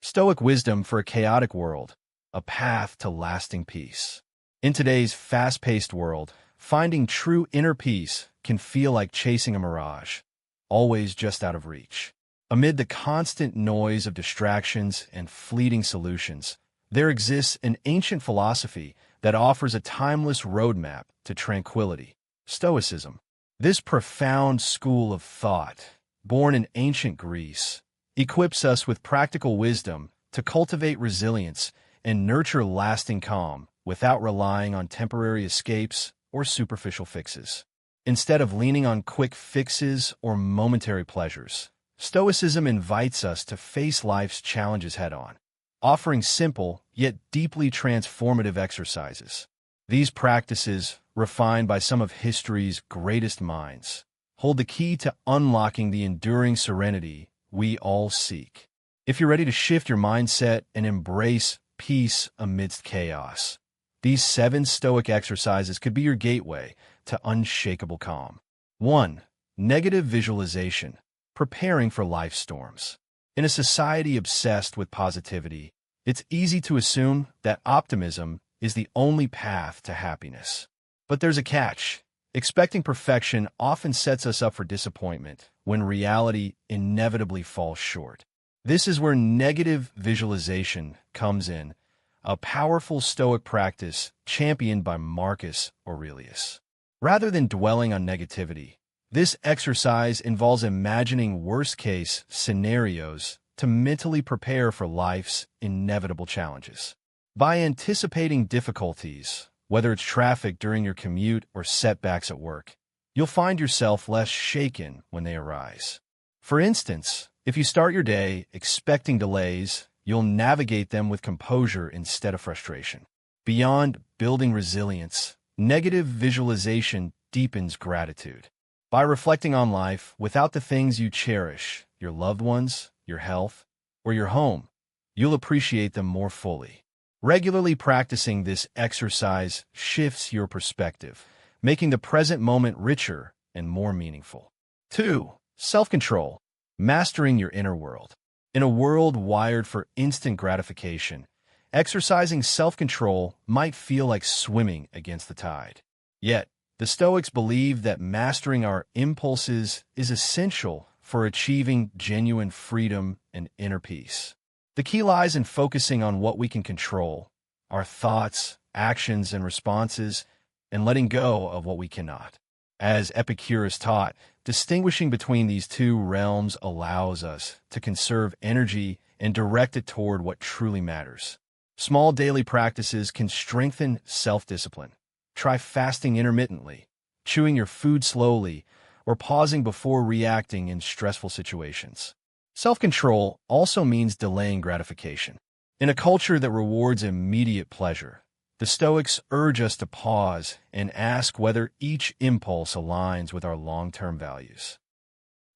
Stoic wisdom for a chaotic world, a path to lasting peace. In today's fast-paced world, finding true inner peace can feel like chasing a mirage, always just out of reach. Amid the constant noise of distractions and fleeting solutions, there exists an ancient philosophy that offers a timeless roadmap to tranquility: Stoicism. This profound school of thought, born in ancient Greece, equips us with practical wisdom to cultivate resilience and nurture lasting calm without relying on temporary escapes or superficial fixes. Instead of leaning on quick fixes or momentary pleasures, Stoicism invites us to face life's challenges head-on, offering simple yet deeply transformative exercises. These practices, refined by some of history's greatest minds, hold the key to unlocking the enduring serenity we all seek. If you're ready to shift your mindset and embrace peace amidst chaos, these 7 Stoic exercises could be your gateway to unshakable calm. 1. Negative visualization, preparing for life storms. In a society obsessed with positivity, it's easy to assume that optimism is the only path to happiness. But there's a catch. Expecting perfection often sets us up for disappointment when reality inevitably falls short. This is where negative visualization comes in, a powerful Stoic practice championed by Marcus Aurelius. Rather than dwelling on negativity, this exercise involves imagining worst-case scenarios to mentally prepare for life's inevitable challenges. By anticipating difficulties, whether it's traffic during your commute or setbacks at work, you'll find yourself less shaken when they arise. For instance, if you start your day expecting delays, you'll navigate them with composure instead of frustration. Beyond building resilience, negative visualization deepens gratitude. By reflecting on life without the things you cherish, your loved ones, your health, or your home, you'll appreciate them more fully. Regularly practicing this exercise shifts your perspective, making the present moment richer and more meaningful. 2. Self-control, mastering your inner world. In a world wired for instant gratification, exercising self-control might feel like swimming against the tide. Yet, the Stoics believe that mastering our impulses is essential for achieving genuine freedom and inner peace. The key lies in focusing on what we can control, our thoughts, actions, and responses, and letting go of what we cannot. As Epicurus taught, distinguishing between these two realms allows us to conserve energy and direct it toward what truly matters. Small daily practices can strengthen self-discipline. Try fasting intermittently, chewing your food slowly, or pausing before reacting in stressful situations. Self-control also means delaying gratification. In a culture that rewards immediate pleasure, the Stoics urge us to pause and ask whether each impulse aligns with our long-term values.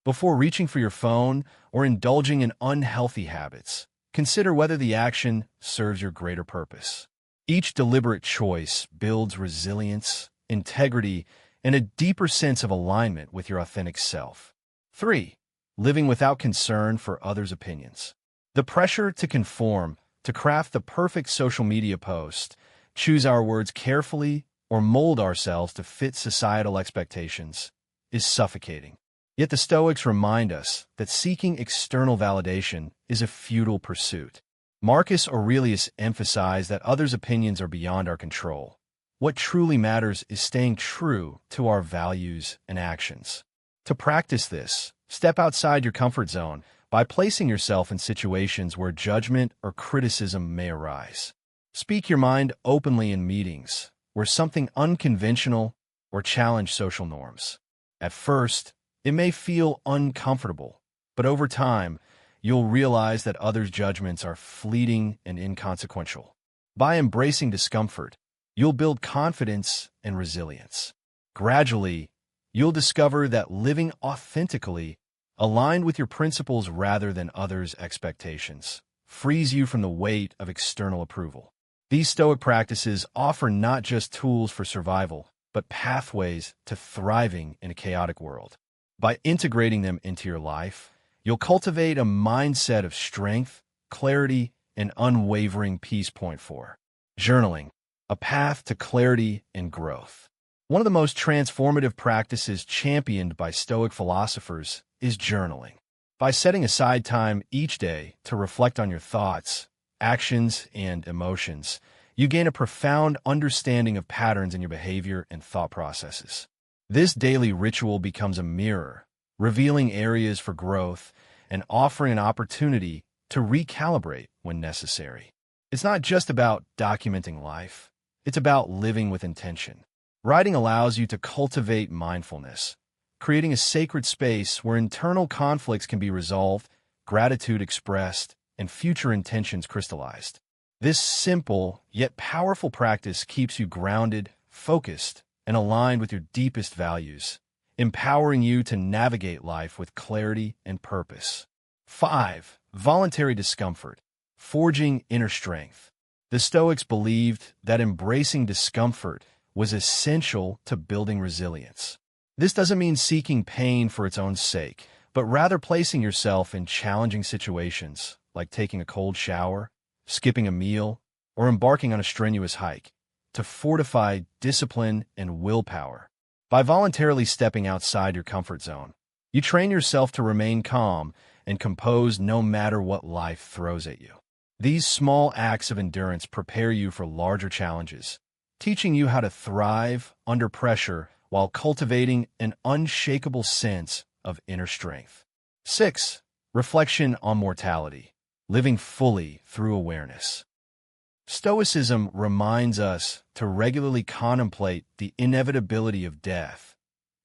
Before reaching for your phone or indulging in unhealthy habits, consider whether the action serves your greater purpose. Each deliberate choice builds resilience, integrity, and a deeper sense of alignment with your authentic self. 3. Living without concern for others' opinions. The pressure to conform, to craft the perfect social media post, choose our words carefully, or mold ourselves to fit societal expectations, is suffocating. Yet the Stoics remind us that seeking external validation is a futile pursuit. Marcus Aurelius emphasized that others' opinions are beyond our control. What truly matters is staying true to our values and actions. To practice this, step outside your comfort zone by placing yourself in situations where judgment or criticism may arise. Speak your mind openly in meetings where something unconventional or challenge social norms. At first, it may feel uncomfortable, but over time, you'll realize that others' judgments are fleeting and inconsequential. By embracing discomfort, you'll build confidence and resilience. Gradually, you'll discover that living authentically, aligned with your principles rather than others' expectations, frees you from the weight of external approval. These Stoic practices offer not just tools for survival, but pathways to thriving in a chaotic world. By integrating them into your life, you'll cultivate a mindset of strength, clarity, and unwavering peace. Point 4. Journaling, a path to clarity and growth. One of the most transformative practices championed by Stoic philosophers is journaling. By setting aside time each day to reflect on your thoughts, actions, and emotions, you gain a profound understanding of patterns in your behavior and thought processes. This daily ritual becomes a mirror, revealing areas for growth and offering an opportunity to recalibrate when necessary. It's not just about documenting life, it's about living with intention. Writing allows you to cultivate mindfulness, creating a sacred space where internal conflicts can be resolved, gratitude expressed, and future intentions crystallized. This simple yet powerful practice keeps you grounded, focused, and aligned with your deepest values, empowering you to navigate life with clarity and purpose. 5. Voluntary discomfort, forging inner strength. The Stoics believed that embracing discomfort was essential to building resilience. This doesn't mean seeking pain for its own sake, but rather placing yourself in challenging situations, like taking a cold shower, skipping a meal, or embarking on a strenuous hike, to fortify discipline and willpower. By voluntarily stepping outside your comfort zone, you train yourself to remain calm and composed no matter what life throws at you. These small acts of endurance prepare you for larger challenges, teaching you how to thrive under pressure while cultivating an unshakable sense of inner strength. 6. Reflection on mortality, living fully through awareness. Stoicism reminds us to regularly contemplate the inevitability of death,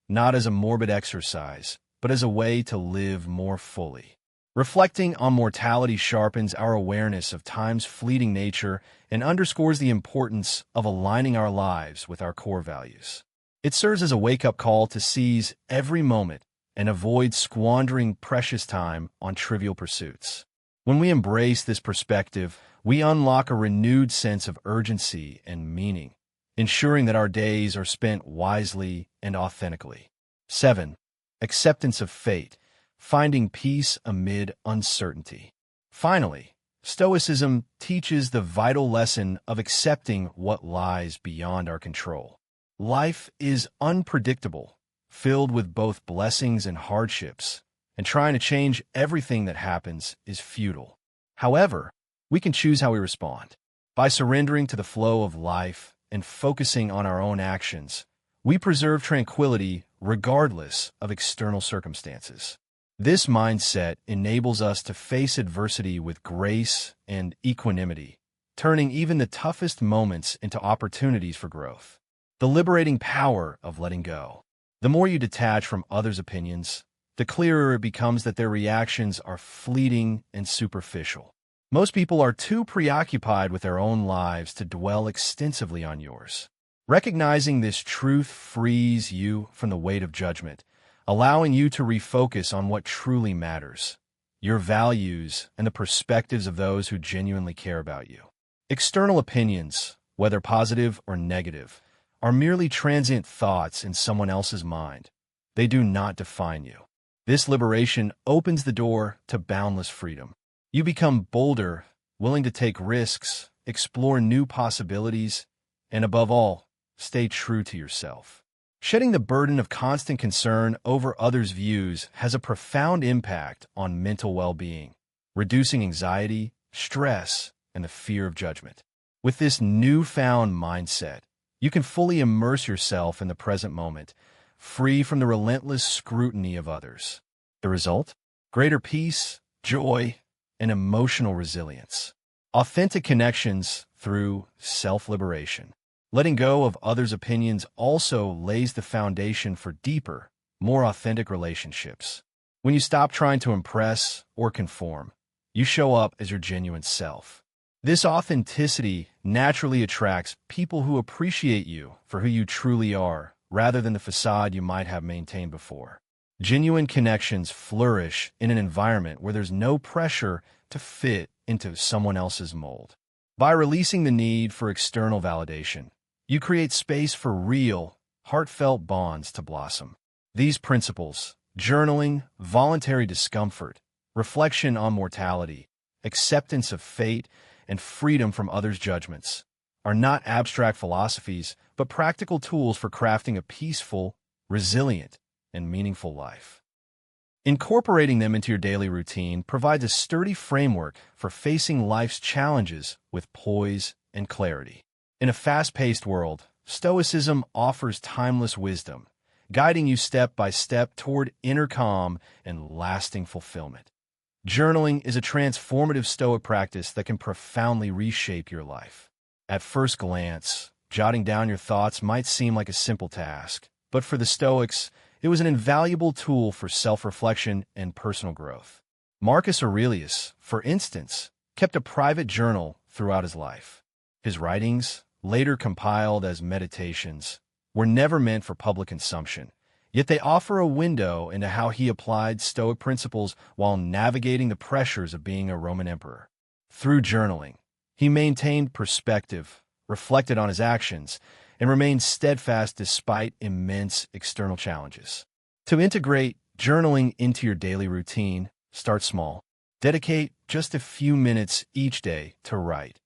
not as a morbid exercise, but as a way to live more fully. Reflecting on mortality sharpens our awareness of time's fleeting nature and underscores the importance of aligning our lives with our core values. It serves as a wake-up call to seize every moment and avoid squandering precious time on trivial pursuits. When we embrace this perspective, we unlock a renewed sense of urgency and meaning, ensuring that our days are spent wisely and authentically. 7. Acceptance of fate, finding peace amid uncertainty. Finally, Stoicism teaches the vital lesson of accepting what lies beyond our control. Life is unpredictable, filled with both blessings and hardships, and trying to change everything that happens is futile. However, we can choose how we respond. By surrendering to the flow of life and focusing on our own actions, we preserve tranquility regardless of external circumstances. This mindset enables us to face adversity with grace and equanimity, turning even the toughest moments into opportunities for growth. The liberating power of letting go. The more you detach from others' opinions, the clearer it becomes that their reactions are fleeting and superficial. Most people are too preoccupied with their own lives to dwell extensively on yours. Recognizing this truth frees you from the weight of judgment, allowing you to refocus on what truly matters, your values and the perspectives of those who genuinely care about you. External opinions, whether positive or negative, are merely transient thoughts in someone else's mind. They do not define you. This liberation opens the door to boundless freedom. You become bolder, willing to take risks, explore new possibilities, and above all, stay true to yourself. Shedding the burden of constant concern over others' views has a profound impact on mental well-being, reducing anxiety, stress, and the fear of judgment. With this newfound mindset, you can fully immerse yourself in the present moment, free from the relentless scrutiny of others. The result? Greater peace, joy, and emotional resilience. Authentic connections through self-liberation. Letting go of others' opinions also lays the foundation for deeper, more authentic relationships. When you stop trying to impress or conform, you show up as your genuine self. This authenticity naturally attracts people who appreciate you for who you truly are, rather than the facade you might have maintained before. Genuine connections flourish in an environment where there's no pressure to fit into someone else's mold. By releasing the need for external validation, you create space for real, heartfelt bonds to blossom. These principles, journaling, voluntary discomfort, reflection on mortality, acceptance of fate, and freedom from others' judgments are not abstract philosophies, but practical tools for crafting a peaceful, resilient, and meaningful life. Incorporating them into your daily routine provides a sturdy framework for facing life's challenges with poise and clarity. In a fast-paced world, Stoicism offers timeless wisdom, guiding you step by step toward inner calm and lasting fulfillment. Journaling is a transformative Stoic practice that can profoundly reshape your life. At first glance, jotting down your thoughts might seem like a simple task, but for the Stoics, it was an invaluable tool for self-reflection and personal growth. Marcus Aurelius, for instance, kept a private journal throughout his life. His writings, later compiled as meditations, were never meant for public consumption, yet they offer a window into how he applied Stoic principles while navigating the pressures of being a Roman emperor. Through journaling, he maintained perspective, reflected on his actions, and remained steadfast despite immense external challenges. To integrate journaling into your daily routine, start small. Dedicate just a few minutes each day to write.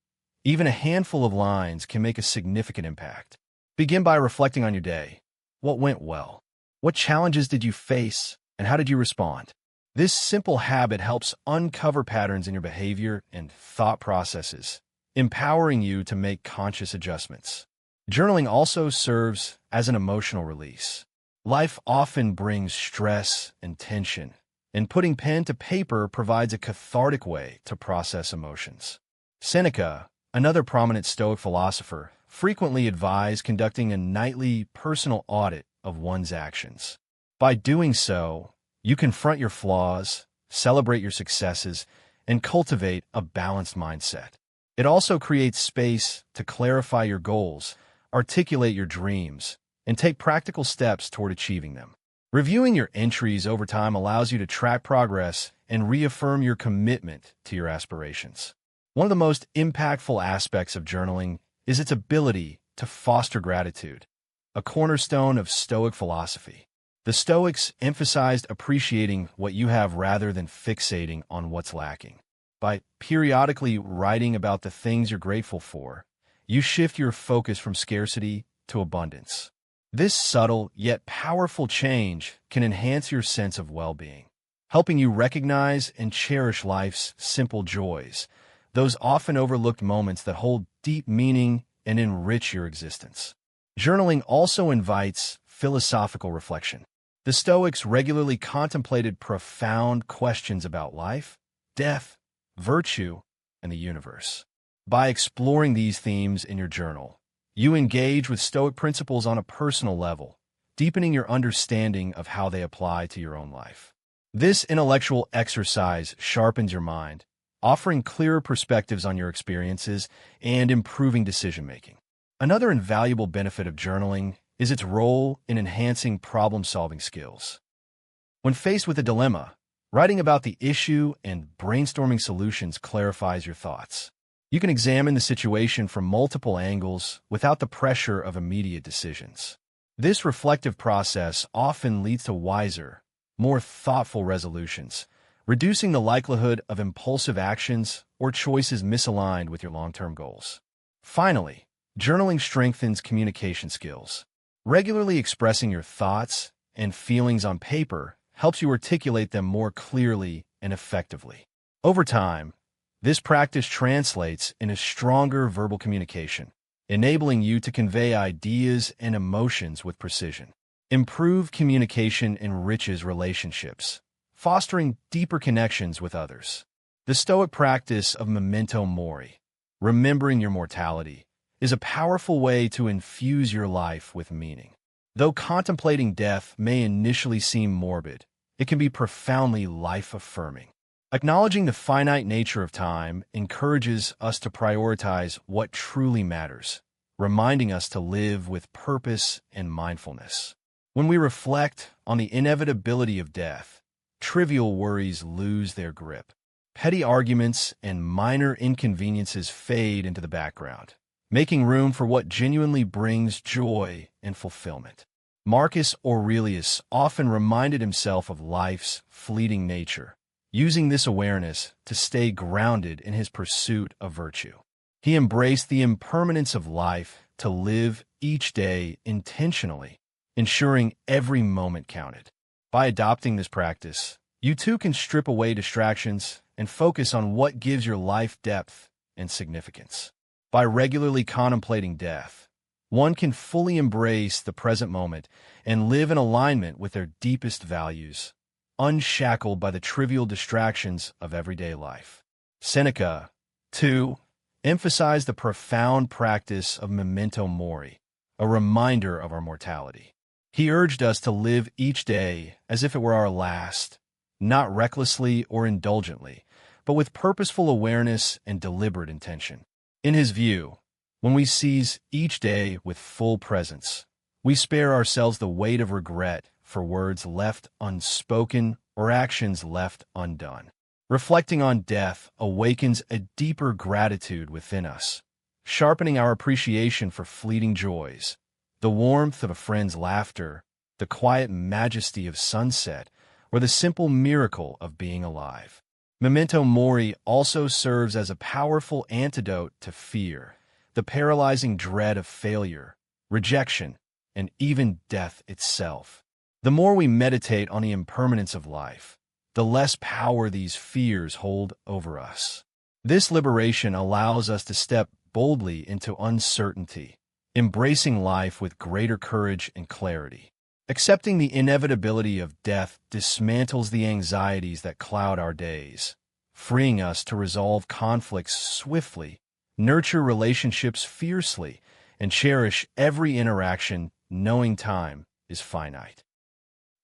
Even a handful of lines can make a significant impact. Begin by reflecting on your day. What went well? What challenges did you face, and how did you respond? This simple habit helps uncover patterns in your behavior and thought processes, empowering you to make conscious adjustments. Journaling also serves as an emotional release. Life often brings stress and tension, and putting pen to paper provides a cathartic way to process emotions. Seneca, another prominent Stoic philosopher, frequently advised conducting a nightly personal audit of one's actions. By doing so, you confront your flaws, celebrate your successes, and cultivate a balanced mindset. It also creates space to clarify your goals, articulate your dreams, and take practical steps toward achieving them. Reviewing your entries over time allows you to track progress and reaffirm your commitment to your aspirations. One of the most impactful aspects of journaling is its ability to foster gratitude, a cornerstone of Stoic philosophy. The Stoics emphasized appreciating what you have rather than fixating on what's lacking. By periodically writing about the things you're grateful for, you shift your focus from scarcity to abundance. This subtle yet powerful change can enhance your sense of well-being, helping you recognize and cherish life's simple joys, those often overlooked moments that hold deep meaning and enrich your existence. Journaling also invites philosophical reflection. The Stoics regularly contemplated profound questions about life, death, virtue, and the universe. By exploring these themes in your journal, you engage with Stoic principles on a personal level, deepening your understanding of how they apply to your own life. This intellectual exercise sharpens your mind, offering clearer perspectives on your experiences and improving decision-making. Another invaluable benefit of journaling is its role in enhancing problem-solving skills. When faced with a dilemma, writing about the issue and brainstorming solutions clarifies your thoughts. You can examine the situation from multiple angles without the pressure of immediate decisions. This reflective process often leads to wiser, more thoughtful resolutions, reducing the likelihood of impulsive actions or choices misaligned with your long-term goals. Finally, journaling strengthens communication skills. Regularly expressing your thoughts and feelings on paper helps you articulate them more clearly and effectively. Over time, this practice translates into stronger verbal communication, enabling you to convey ideas and emotions with precision. Improved communication enriches relationships, fostering deeper connections with others. The Stoic practice of memento mori, remembering your mortality, is a powerful way to infuse your life with meaning. Though contemplating death may initially seem morbid, it can be profoundly life-affirming. Acknowledging the finite nature of time encourages us to prioritize what truly matters, reminding us to live with purpose and mindfulness. When we reflect on the inevitability of death, trivial worries lose their grip. Petty arguments and minor inconveniences fade into the background, making room for what genuinely brings joy and fulfillment. Marcus Aurelius often reminded himself of life's fleeting nature, using this awareness to stay grounded in his pursuit of virtue. He embraced the impermanence of life to live each day intentionally, ensuring every moment counted. By adopting this practice, you too can strip away distractions and focus on what gives your life depth and significance. By regularly contemplating death, one can fully embrace the present moment and live in alignment with their deepest values, unshackled by the trivial distractions of everyday life. Seneca, too, emphasized the profound practice of memento mori, a reminder of our mortality. He urged us to live each day as if it were our last, not recklessly or indulgently, but with purposeful awareness and deliberate intention. In his view, when we seize each day with full presence, we spare ourselves the weight of regret for words left unspoken or actions left undone. Reflecting on death awakens a deeper gratitude within us, sharpening our appreciation for fleeting joys, the warmth of a friend's laughter, the quiet majesty of sunset, or the simple miracle of being alive. Memento mori also serves as a powerful antidote to fear, the paralyzing dread of failure, rejection, and even death itself. The more we meditate on the impermanence of life, the less power these fears hold over us. This liberation allows us to step boldly into uncertainty, embracing life with greater courage and clarity. Accepting the inevitability of death dismantles the anxieties that cloud our days, freeing us to resolve conflicts swiftly, nurture relationships fiercely, and cherish every interaction knowing time is finite.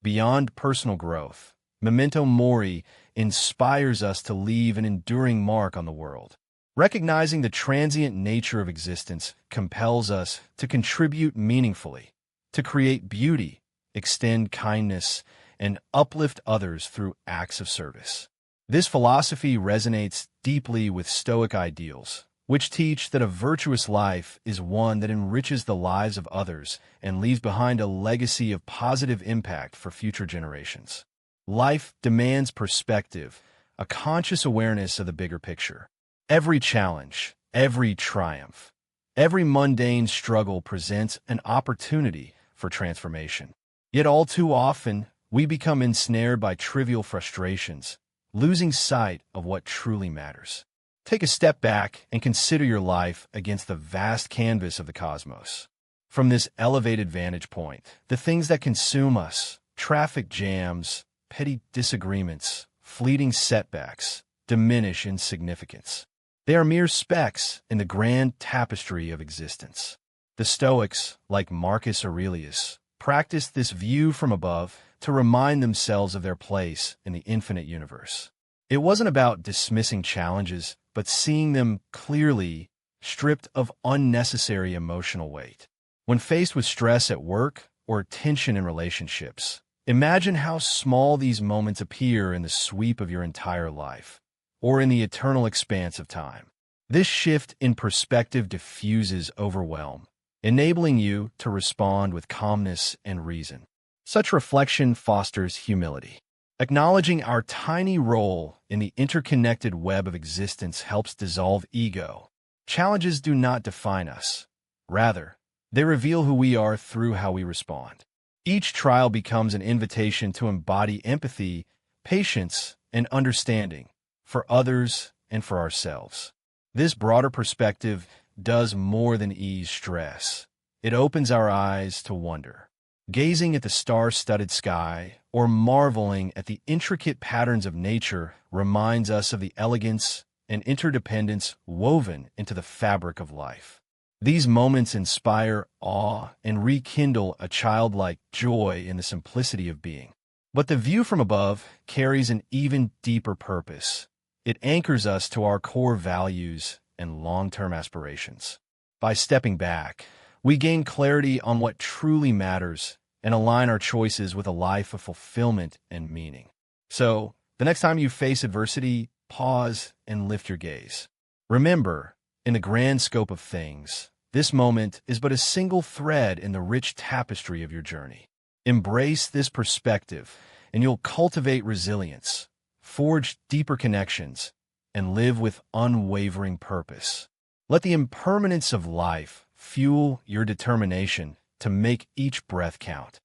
Beyond personal growth, memento mori inspires us to leave an enduring mark on the world. Recognizing the transient nature of existence compels us to contribute meaningfully, to create beauty, extend kindness, and uplift others through acts of service. This philosophy resonates deeply with Stoic ideals, which teach that a virtuous life is one that enriches the lives of others and leaves behind a legacy of positive impact for future generations. Life demands perspective, a conscious awareness of the bigger picture. Every challenge, every triumph, every mundane struggle presents an opportunity for transformation. Yet all too often, we become ensnared by trivial frustrations, losing sight of what truly matters. Take a step back and consider your life against the vast canvas of the cosmos. From this elevated vantage point, the things that consume us, traffic jams, petty disagreements, fleeting setbacks, diminish in significance. They are mere specks in the grand tapestry of existence. The Stoics, like Marcus Aurelius, practiced this view from above to remind themselves of their place in the infinite universe. It wasn't about dismissing challenges, but seeing them clearly, stripped of unnecessary emotional weight. When faced with stress at work or tension in relationships, imagine how small these moments appear in the sweep of your entire life, or in the eternal expanse of time. This shift in perspective diffuses overwhelm, enabling you to respond with calmness and reason. Such reflection fosters humility. Acknowledging our tiny role in the interconnected web of existence helps dissolve ego. Challenges do not define us. Rather, they reveal who we are through how we respond. Each trial becomes an invitation to embody empathy, patience, and understanding for others and for ourselves. This broader perspective does more than ease stress. It opens our eyes to wonder. Gazing at the star-studded sky or marveling at the intricate patterns of nature reminds us of the elegance and interdependence woven into the fabric of life. These moments inspire awe and rekindle a childlike joy in the simplicity of being. But the view from above carries an even deeper purpose. It anchors us to our core values and long-term aspirations. By stepping back, we gain clarity on what truly matters and align our choices with a life of fulfillment and meaning. So, the next time you face adversity, pause and lift your gaze. Remember, in the grand scope of things, this moment is but a single thread in the rich tapestry of your journey. Embrace this perspective, and you'll cultivate resilience, forge deeper connections, and live with unwavering purpose. Let the impermanence of life fuel your determination to make each breath count.